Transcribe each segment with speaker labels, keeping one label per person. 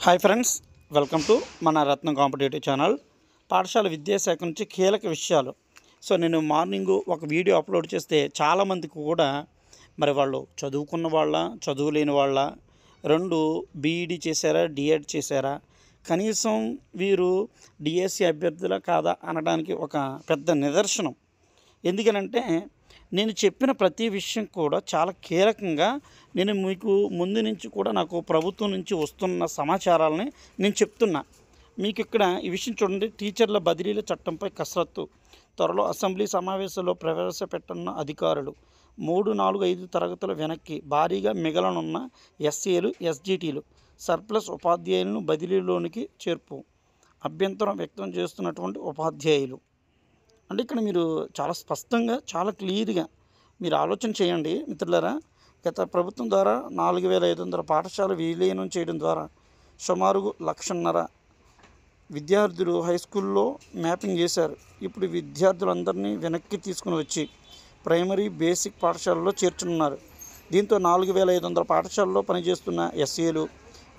Speaker 1: Hi friends, welcome to మన రత్నం competitive channel. పాఠశాల విద్యాశాఖ నుంచి కీలక విషయాలు. నేను మార్నింగ్ ఒక వీడియో అప్లోడ్ చేస్తే చాలామందికి కూడా మరి వాళ్ళు చదువుకున్న వాళ్ళ, చదువు లేని వాళ్ళ, రెండు బీఈడీ చేశారా, డిఎడ్ చేశారా, కనీసం వీరు డిఎస్సి అభ్యర్థుల కాదా అనడానికి ఒక పెద్ద నిదర్శనం. ఎందుకనంటే నేను చెప్పిన ప్రతి విషయం కూడా చాలా కీలకంగా నేను మీకు ముందు నుంచి కూడా నాకు ప్రభుత్వం నుంచి వస్తున్న సమాచారాలని నేను చెప్తున్నా. మీకు ఇక్కడ ఈ విషయం చూడండి. టీచర్ల బదిలీల చట్టంపై కసరత్తు, త్వరలో అసెంబ్లీ సమావేశంలో ప్రవేశపెట్టనున్న అధికారులు, 3, 4, 5 తరగతుల వెనక్కి భారీగా మిగలనున్న ఎస్సీలు, ఎస్జిటీలు, సర్ప్లస్ ఉపాధ్యాయులను బదిలీలోనికి చేర్పు, అభ్యంతరం వ్యక్తం చేస్తున్నటువంటి ఉపాధ్యాయులు. అంటే ఇక్కడ మీరు చాలా స్పష్టంగా, చాలా క్లియర్గా మీరు ఆలోచన చేయండి మిత్రులారా. గత ప్రభుత్వం ద్వారా 4500 పాఠశాల విలీనం చేయడం ద్వారా సుమారు 1,50,000 విద్యార్థులు హై స్కూల్లో మ్యాపింగ్ చేశారు. ఇప్పుడు విద్యార్థులందరినీ వెనక్కి తీసుకుని వచ్చి ప్రైమరీ, బేసిక్ పాఠశాలలో చేర్చున్నారు. దీంతో 4500 పాఠశాలలో పనిచేస్తున్న ఎస్ఏలు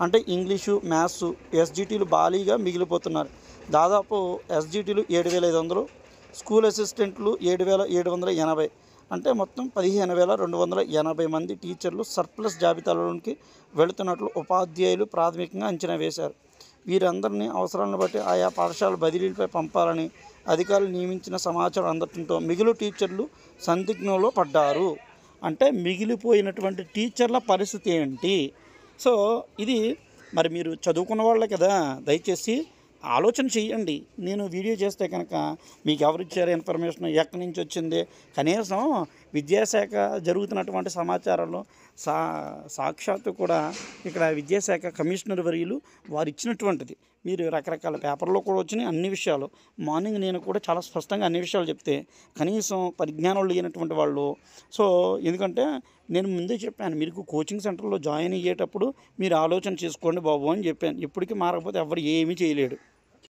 Speaker 1: అంటే ఇంగ్లీషు, మ్యాథ్స్, ఎస్జిటీలు భారీగా మిగిలిపోతున్నారు. దాదాపు ఎస్జిటీలు 7,500, స్కూల్ అసిస్టెంట్లు 7,780, అంటే మొత్తం 15,280 మంది టీచర్లు సర్ప్లస్ జాబితాలోనికి వెళుతున్నట్లు ఉపాధ్యాయులు ప్రాథమికంగా అంచనా వేశారు. వీరందరినీ అవసరాలను బట్టి ఆయా పాఠశాల బదిలీలపై పంపాలని అధికారులు నియమించిన సమాచారం అందటంతో మిగిలిన టీచర్లు సందిగ్ధంలో పడ్డారు. అంటే మిగిలిపోయినటువంటి టీచర్ల పరిస్థితి ఏంటి? ఇది మరి మీరు చదువుకున్న వాళ్ళే కదా, దయచేసి ఆలోచన చేయండి. నేను వీడియో చేస్తే కనుక మీకు ఎవరు ఇచ్చారు ఇన్ఫర్మేషన్, ఎక్కడి నుంచి వచ్చింది, కనీసం విద్యాశాఖ జరుగుతున్నటువంటి సమాచారాలు సాక్షాత్తు కూడా ఇక్కడ విద్యాశాఖ కమిషనర్ వర్యులు వారు ఇచ్చినటువంటిది మీరు రకరకాల పేపర్లో కూడా వచ్చినాయి అన్ని విషయాలు. మార్నింగ్ నేను కూడా చాలా స్పష్టంగా అన్ని విషయాలు చెప్తే కనీసం పరిజ్ఞానం లేనటువంటి వాళ్ళు. ఎందుకంటే నేను ముందే చెప్పాను, మీకు కోచింగ్ సెంటర్లో జాయిన్ అయ్యేటప్పుడు మీరు ఆలోచన చేసుకోండి బాబు అని చెప్పాను. ఇప్పటికీ మారకపోతే ఎవరు ఏమీ చేయలేడు.